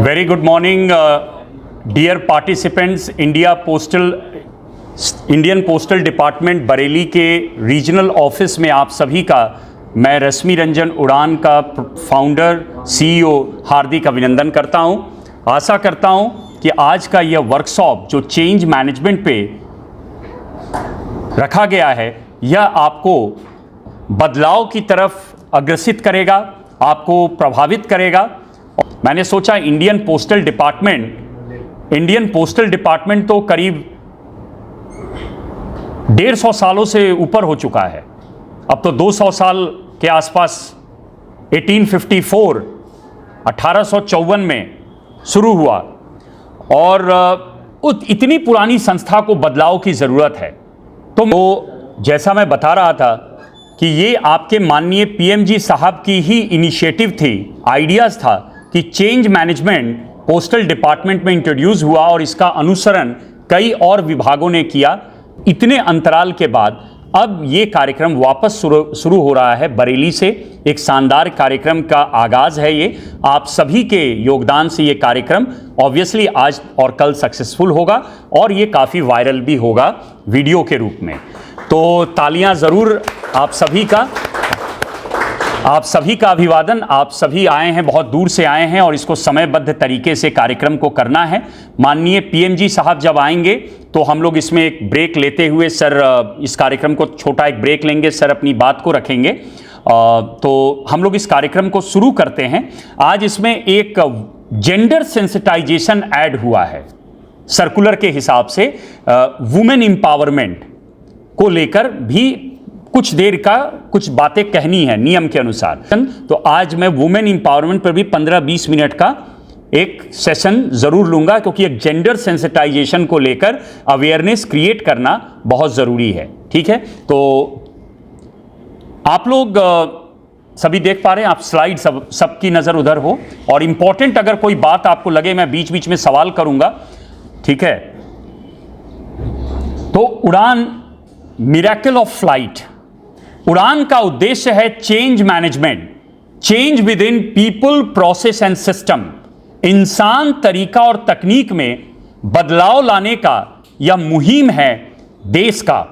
Very good morning dear participants. Indian postal department Bareilly के regional office में आप सभी का मैं रश्मि रंजन उड़ान का फाउंडर सीईओ हार्दिक अभिनंदन करता हूं। आशा करता हूं कि आज का यह वर्कशॉप जो चेंज मैनेजमेंट पे रखा गया है यह आपको बदलाव की तरफ अग्रसित करेगा, आपको प्रभावित करेगा। मैंने सोचा इंडियन पोस्टल डिपार्टमेंट तो करीब 150 सालों से ऊपर हो चुका है, अब तो 200 साल के आसपास 1854 में शुरू हुआ और इतनी पुरानी संस्था को बदलाव की ज़रूरत है। तो जैसा मैं बता रहा था कि ये आपके माननीय पीएमजी साहब की ही इनिशिएटिव थी, आइडियाज़ था कि चेंज मैनेजमेंट पोस्टल डिपार्टमेंट में इंट्रोड्यूस हुआ और इसका अनुसरण कई और विभागों ने किया। इतने अंतराल के बाद अब ये कार्यक्रम वापस शुरू हो रहा है बरेली से। एक शानदार कार्यक्रम का आगाज़ है ये। आप सभी के योगदान से ये कार्यक्रम ऑब्वियसली आज और कल सक्सेसफुल होगा और ये काफ़ी वायरल भी होगा वीडियो के रूप में। तो तालियां ज़रूर आप सभी का अभिवादन। आप सभी आए हैं, बहुत दूर से आए हैं और इसको समयबद्ध तरीके से कार्यक्रम को करना है। माननीय पीएमजी साहब जब आएंगे तो हम लोग इसमें एक ब्रेक लेते हुए सर इस कार्यक्रम को छोटा एक ब्रेक लेंगे, सर अपनी बात को रखेंगे। तो हम लोग इस कार्यक्रम को शुरू करते हैं। आज इसमें एक जेंडर सेंसिटाइजेशन ऐड हुआ है सर्कुलर के हिसाब से। वुमेन एम्पावरमेंट को लेकर भी कुछ देर का कुछ बातें कहनी है नियम के अनुसार। तो आज मैं वुमेन एम्पावरमेंट पर भी 15-20 मिनट का एक सेशन जरूर लूंगा, क्योंकि एक जेंडर सेंसिटाइजेशन को लेकर अवेयरनेस क्रिएट करना बहुत जरूरी है। ठीक है, तो आप लोग सभी देख पा रहे हैं, आप स्लाइड सबकी नजर उधर हो और इंपॉर्टेंट अगर कोई बात आपको लगे मैं बीच बीच में सवाल करूंगा। ठीक है, तो उड़ान मिरेकल ऑफ फ्लाइट, उड़ान का उद्देश्य है change management, change with in people, process and system. इंसान, तरीका और तकनीक में बदलाव लाने का यह मुहिम है देश का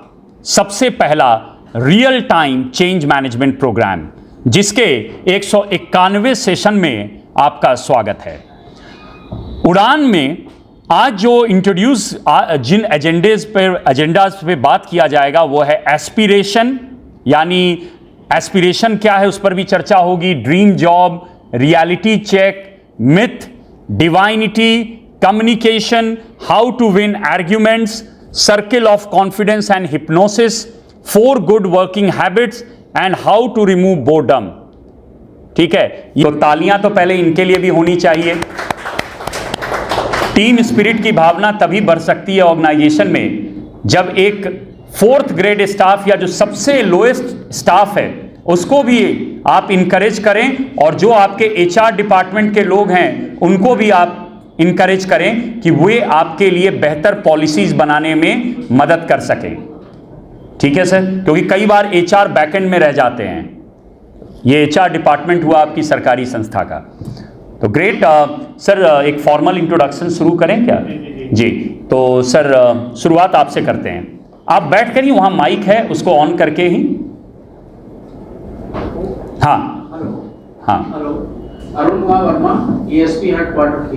सबसे पहला real time change management program, जिसके 191वें सेशन में आपका स्वागत है। उड़ान में आज जो जिन एजेंडाज पे बात किया जाएगा वो है एस्पिरेशन, यानी एस्पिरेशन क्या है उस पर भी चर्चा होगी। Dream job, reality check, myth, divinity, communication, how to win arguments, circle of confidence and hypnosis, 4 good working habits and how to remove boredom. ठीक है, ये तालियां तो पहले इनके लिए भी होनी चाहिए। टीम स्पिरिट की भावना तभी बढ़ सकती है ऑर्गेनाइजेशन में जब एक 4th ग्रेड स्टाफ या जो सबसे लोएस्ट स्टाफ है उसको भी आप इनकरेज करें और जो आपके एचआर डिपार्टमेंट के लोग हैं उनको भी आप इनकरेज करें कि वे आपके लिए बेहतर पॉलिसीज बनाने में मदद कर सकें। ठीक है सर, क्योंकि कई बार एचआर बैकएंड में रह जाते हैं। ये एचआर डिपार्टमेंट हुआ आपकी सरकारी संस्था का। तो ग्रेट सर, एक फॉर्मल इंट्रोडक्शन शुरू करें क्या? जी, तो सर शुरुआत आपसे करते हैं। आप बैठ कर ही, वहां माइक है उसको ऑन करके ही। हाँ हाँ, अरुण वर्मा, ESP हेडक्वार्टर।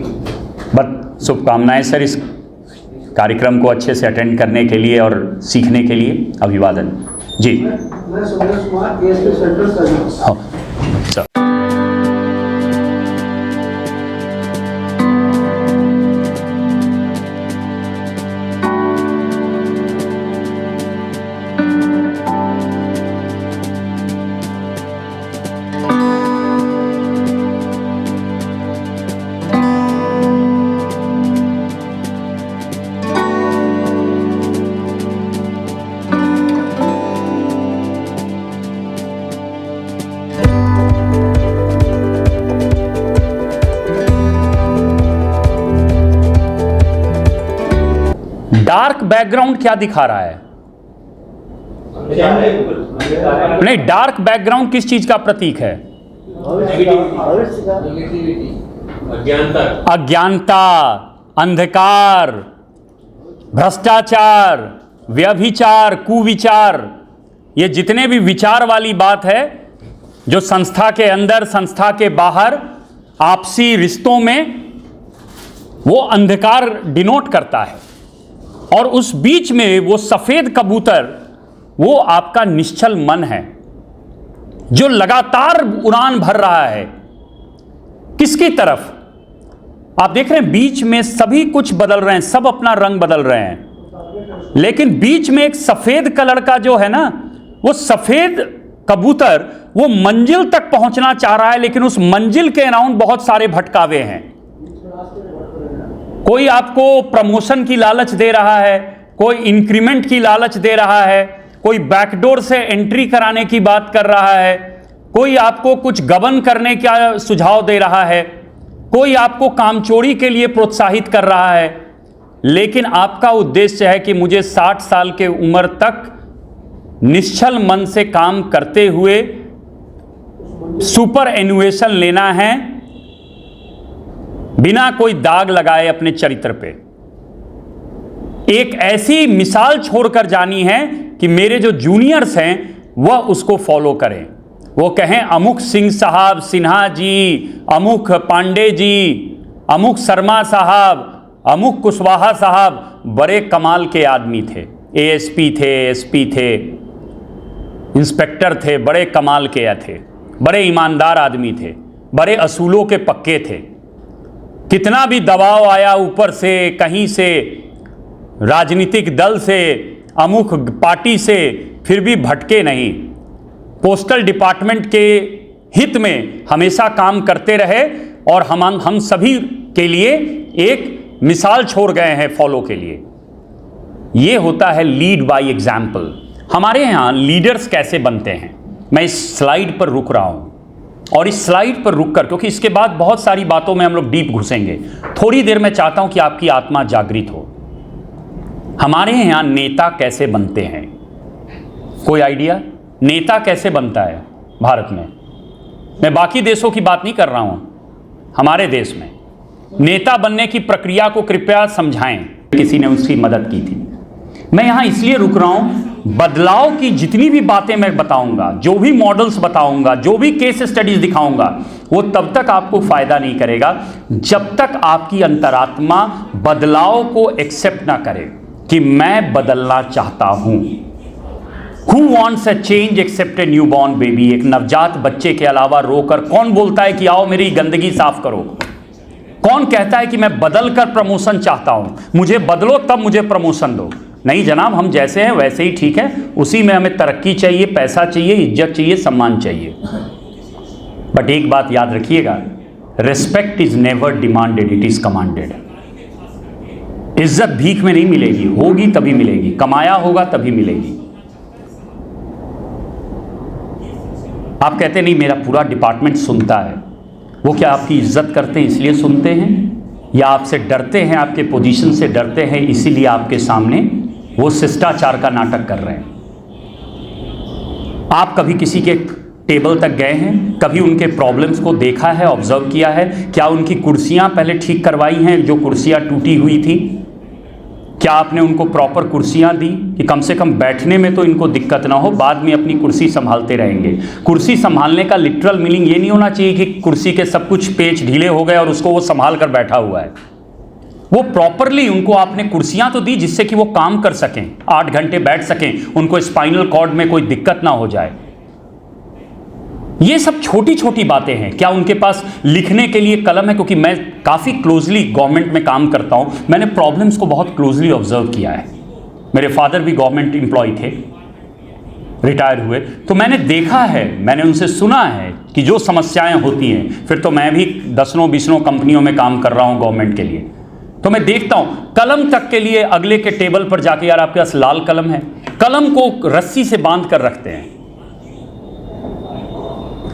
बस शुभकामनाएं सर इस कार्यक्रम को अच्छे से अटेंड करने के लिए और सीखने के लिए। अभिवादन जी। मैं Suresh Kumar, ESP central service. हाँ सर। डार्क बैकग्राउंड क्या दिखा रहा है? नहीं, डार्क बैकग्राउंड किस चीज का प्रतीक है? अज्ञानता, अंधकार, भ्रष्टाचार, व्यभिचार, कुविचार, ये जितने भी विचार वाली बात है जो संस्था के अंदर, संस्था के बाहर, आपसी रिश्तों में, वो अंधकार डिनोट करता है। और उस बीच में वो सफेद कबूतर, वो आपका निश्चल मन है जो लगातार उड़ान भर रहा है। किसकी तरफ? आप देख रहे हैं बीच में सभी कुछ बदल रहे हैं, सब अपना रंग बदल रहे हैं, लेकिन बीच में एक सफेद कलर का जो है ना, वो सफेद कबूतर वो मंजिल तक पहुंचना चाह रहा है, लेकिन उस मंजिल के अराउंड बहुत सारे भटकावे हैं। कोई आपको प्रमोशन की लालच दे रहा है, कोई इंक्रीमेंट की लालच दे रहा है, कोई बैकडोर से एंट्री कराने की बात कर रहा है, कोई आपको कुछ गबन करने का सुझाव दे रहा है, कोई आपको कामचोरी के लिए प्रोत्साहित कर रहा है। लेकिन आपका उद्देश्य है कि मुझे 60 साल के उम्र तक निश्चल मन से काम करते हुए सुपर एनुएशन लेना है, बिना कोई दाग लगाए अपने चरित्र पे। एक ऐसी मिसाल छोड़कर जानी है कि मेरे जो जूनियर्स हैं वह उसको फॉलो करें। वो कहें अमुक सिंह साहब, सिन्हा जी, अमुक पांडे जी, अमुक शर्मा साहब, अमुक कुशवाहा साहब बड़े कमाल के आदमी थे, एएसपी थे, एसपी थे, इंस्पेक्टर थे, बड़े कमाल के थे, बड़े ईमानदार आदमी थे, बड़े असूलों के पक्के थे। कितना भी दबाव आया ऊपर से, कहीं से, राजनीतिक दल से, अमुक पार्टी से, फिर भी भटके नहीं। पोस्टल डिपार्टमेंट के हित में हमेशा काम करते रहे और हम सभी के लिए एक मिसाल छोड़ गए हैं फॉलो के लिए। यह होता है लीड बाय एग्जाम्पल। हमारे यहाँ लीडर्स कैसे बनते हैं, मैं इस स्लाइड पर रुक रहा हूं, और इस स्लाइड पर रुककर, क्योंकि इसके बाद बहुत सारी बातों में हम लोग डीप घुसेंगे, थोड़ी देर में चाहता हूं कि आपकी आत्मा जागृत हो। हमारे यहाँ नेता कैसे बनते हैं, कोई आइडिया? नेता कैसे बनता है भारत में? मैं बाकी देशों की बात नहीं कर रहा हूं, हमारे देश में नेता बनने की प्रक्रिया को कृपया समझाएं। किसी ने उसकी मदद की थी। मैं यहां इसलिए रुक रहा हूं, बदलाव की जितनी भी बातें मैं बताऊंगा, जो भी मॉडल्स बताऊंगा, जो भी केस स्टडीज दिखाऊंगा, वो तब तक आपको फायदा नहीं करेगा जब तक आपकी अंतरात्मा बदलाव को एक्सेप्ट ना करे कि मैं बदलना चाहता हूं। Who wants a change except a newborn baby? एक नवजात बच्चे के अलावा रोकर कौन बोलता है कि आओ मेरी गंदगी साफ करो? कौन कहता है कि मैं बदल कर प्रमोशन चाहता हूं, मुझे बदलो तब मुझे प्रमोशन दो? नहीं जनाब, हम जैसे हैं वैसे ही ठीक है, उसी में हमें तरक्की चाहिए, पैसा चाहिए, इज्जत चाहिए, सम्मान चाहिए। बट एक बात याद रखिएगा, respect is never demanded, it is commanded. इज्जत भीख में नहीं मिलेगी, होगी तभी मिलेगी, कमाया होगा तभी मिलेगी। आप कहते नहीं मेरा पूरा डिपार्टमेंट सुनता है, वो क्या आपकी इज्जत करते हैं इसलिए सुनते हैं, या आपसे डरते हैं, आपके पोजीशन से डरते हैं इसीलिए आपके सामने वो शिष्टाचार का नाटक कर रहे हैं? आप कभी किसी के टेबल तक गए हैं? कभी उनके प्रॉब्लम्स को देखा है, ऑब्जर्व किया है? क्या उनकी कुर्सियां पहले ठीक करवाई हैं, जो कुर्सियां टूटी हुई थी? क्या आपने उनको प्रॉपर कुर्सियां दी कि कम से कम बैठने में तो इनको दिक्कत ना हो, बाद में अपनी कुर्सी संभालते रहेंगे? कुर्सी संभालने का लिटरल मीनिंग ये नहीं होना चाहिए कि कुर्सी के सब कुछ पेच ढीले हो गए और उसको वो संभाल कर बैठा हुआ है। वो प्रॉपरली उनको आपने कुर्सियां तो दी जिससे कि वो काम कर सकें, 8 घंटे बैठ सकें, उनको स्पाइनल कॉर्ड में कोई दिक्कत ना हो जाए। ये सब छोटी छोटी बातें हैं। क्या उनके पास लिखने के लिए कलम है? क्योंकि मैं काफ़ी क्लोजली गवर्नमेंट में काम करता हूं, मैंने प्रॉब्लम्स को बहुत क्लोजली ऑब्जर्व किया है। मेरे फादर भी गवर्नमेंट एम्प्लॉय थे, रिटायर हुए, तो मैंने देखा है, मैंने उनसे सुना है कि जो समस्याएं होती हैं। फिर तो मैं भी 10-20 कंपनियों में काम कर रहा हूं गवर्नमेंट के लिए, तो मैं देखता हूं कलम तक के लिए अगले के टेबल पर जाके, यार आपके पास लाल कलम है, कलम को रस्सी से बांध कर रखते हैं।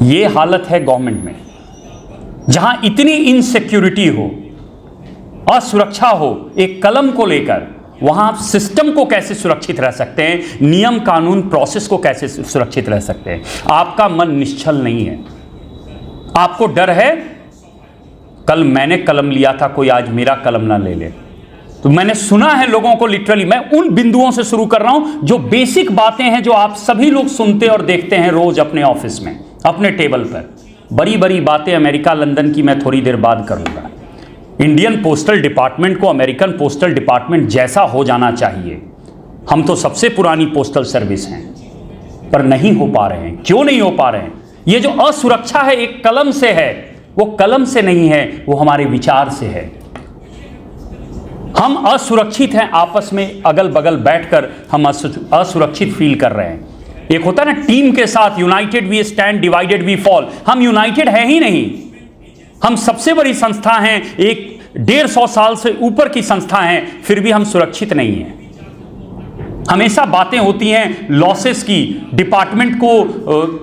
ये हालत है गवर्नमेंट में, जहां इतनी इनसिक्योरिटी हो, असुरक्षा हो एक कलम को लेकर, वहां आप सिस्टम को कैसे सुरक्षित रह सकते हैं, नियम कानून प्रोसेस को कैसे सुरक्षित रह सकते हैं? आपका मन निश्चल नहीं है, आपको डर है कल मैंने कलम लिया था, कोई आज मेरा कलम ना ले ले। तो मैंने सुना है लोगों को, लिटरली मैं उन बिंदुओं से शुरू कर रहा हूं जो बेसिक बातें हैं जो आप सभी लोग सुनते और देखते हैं रोज अपने ऑफिस में, अपने टेबल पर। बड़ी बड़ी बातें अमेरिका लंदन की मैं थोड़ी देर बाद करूंगा। इंडियन पोस्टल डिपार्टमेंट को अमेरिकन पोस्टल डिपार्टमेंट जैसा हो जाना चाहिए। हम तो सबसे पुरानी पोस्टल सर्विस हैं, पर नहीं हो पा रहे हैं। क्यों नहीं हो पा रहे हैं? ये जो असुरक्षा है एक कलम से है, वो कलम से नहीं है, वो हमारे विचार से है। हम असुरक्षित हैं, आपस में अगल बगल बैठकर हम असुरक्षित फील कर रहे हैं। एक होता है ना टीम के साथ, united we stand divided we fall. हम यूनाइटेड है ही नहीं। हम सबसे बड़ी संस्था हैं, 150 साल से ऊपर की संस्था हैं, फिर भी हम सुरक्षित नहीं हैं। हमेशा बातें होती हैं लॉसेस की, डिपार्टमेंट को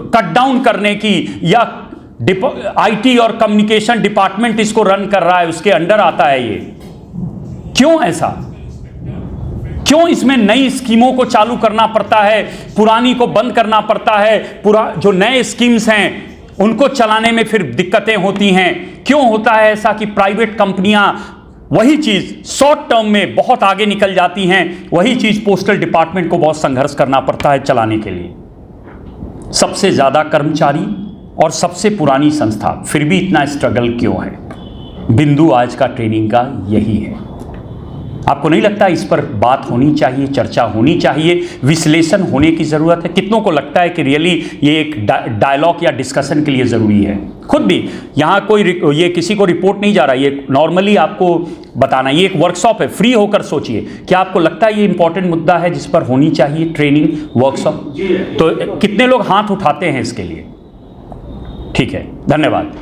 कट डाउन करने की, या आईटी और कम्युनिकेशन डिपार्टमेंट इसको रन कर रहा है, उसके अंडर आता है ये। क्यों ऐसा? क्यों इसमें नई स्कीमों को चालू करना पड़ता है, पुरानी को बंद करना पड़ता है? जो नए स्कीम्स हैं उनको चलाने में फिर दिक्कतें होती हैं। क्यों होता है ऐसा कि प्राइवेट कंपनियां वही चीज शॉर्ट टर्म में बहुत आगे निकल जाती हैं, वही चीज पोस्टल डिपार्टमेंट को बहुत संघर्ष करना पड़ता है चलाने के लिए। सबसे ज्यादा कर्मचारी और सबसे पुरानी संस्था, फिर भी इतना स्ट्रगल क्यों है? बिंदु आज का ट्रेनिंग का यही है। आपको नहीं लगता इस पर बात होनी चाहिए, चर्चा होनी चाहिए, विश्लेषण होने की जरूरत है? कितनों को लगता है कि रियली ये एक डायलॉग या डिस्कशन के लिए जरूरी है? खुद भी यहाँ कोई ये किसी को रिपोर्ट नहीं जा रहा, ये नॉर्मली आपको बताना, ये एक वर्कशॉप है, फ्री होकर सोचिए। क्या आपको लगता है ये इंपॉर्टेंट मुद्दा है जिस पर होनी चाहिए ट्रेनिंग, वर्कशॉप? तो कितने लोग हाथ उठाते हैं इसके लिए? ठीक है, धन्यवाद।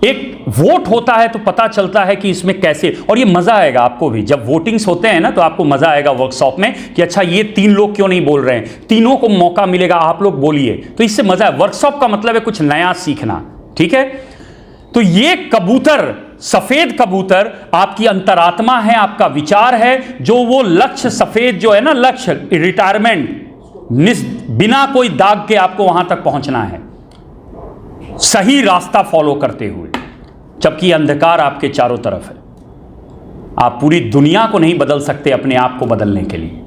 एक वोट होता है तो पता चलता है कि इसमें कैसे, और ये मजा आएगा आपको भी जब वोटिंग्स होते हैं ना, तो आपको मजा आएगा वर्कशॉप में कि अच्छा ये 3 लोग क्यों नहीं बोल रहे हैं, तीनों को मौका मिलेगा, आप लोग बोलिए, तो इससे मजा है। वर्कशॉप का मतलब है कुछ नया सीखना, ठीक है? तो ये कबूतर, सफेद कबूतर आपकी अंतरात्मा है, आपका विचार है, जो वो लक्ष्य सफेद जो है ना, लक्ष्य रिटायरमेंट, बिना कोई दाग के आपको वहां तक पहुंचना है, सही रास्ता फॉलो करते हुए, जबकि अंधकार आपके चारों तरफ है। आप पूरी दुनिया को नहीं बदल सकते अपने आप को बदलने के लिए।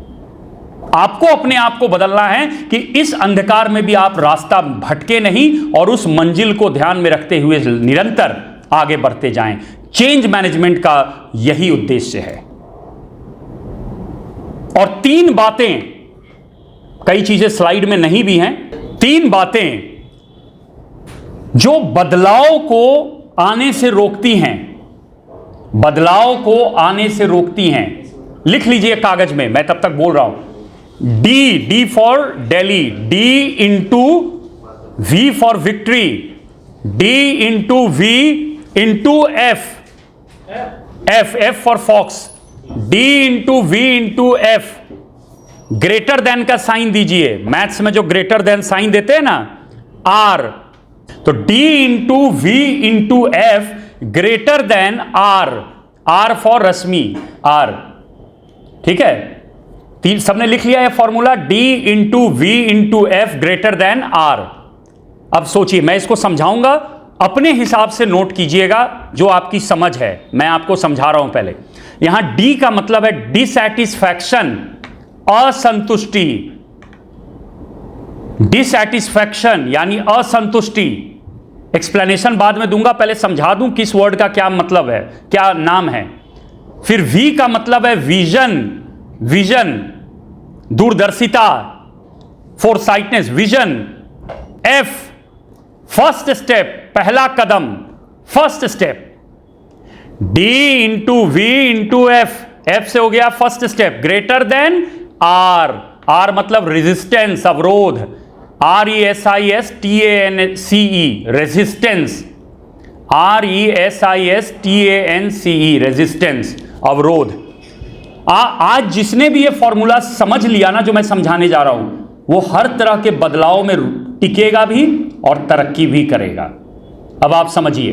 आपको अपने आप को बदलना है कि इस अंधकार में भी आप रास्ता भटके नहीं और उस मंजिल को ध्यान में रखते हुए निरंतर आगे बढ़ते जाएं। चेंज मैनेजमेंट का यही उद्देश्य है। और 3 बातें, कई चीजें स्लाइड में नहीं भी हैं, 3 बातें जो बदलाव को आने से रोकती हैं, बदलाव को आने से रोकती हैं। लिख लीजिए कागज में, मैं तब तक बोल रहा हूं। D for Delhi, D into V for victory, D into V into F, F for fox, D into V into F. Greater than का साइन दीजिए, मैथ्स में जो ग्रेटर देन साइन देते हैं ना, आर, तो D into V into F greater than R, R for Rashmi, R, ठीक है? सबने लिख लिया है formula, D into V into F greater than R। अब सोचिए, मैं इसको समझाऊंगा, अपने हिसाब से नोट कीजिएगा जो आपकी समझ है। मैं आपको समझा रहा हूं पहले। यहां D का मतलब है डिसैटिस्फैक्शन, असंतुष्टि, डिसैटिस्फैक्शन यानी असंतुष्टि। एक्सप्लेनेशन बाद में दूंगा, पहले समझा दूं किस वर्ड का क्या मतलब है, क्या नाम है। फिर V का मतलब है विजन, विजन, दूरदर्शिता, foresightness, vision. F first step, पहला कदम, first step. D into V into F, F से हो गया first step, greater than R, R मतलब रेजिस्टेंस, अवरोध, RESISTANCE, रेजिस्टेंस, RESISTANCE, रेजिस्टेंस, अवरोध। आज जिसने भी ये फॉर्मूला समझ लिया ना, जो मैं समझाने जा रहा हूं, वो हर तरह के बदलाव में टिकेगा भी और तरक्की भी करेगा। अब आप समझिए,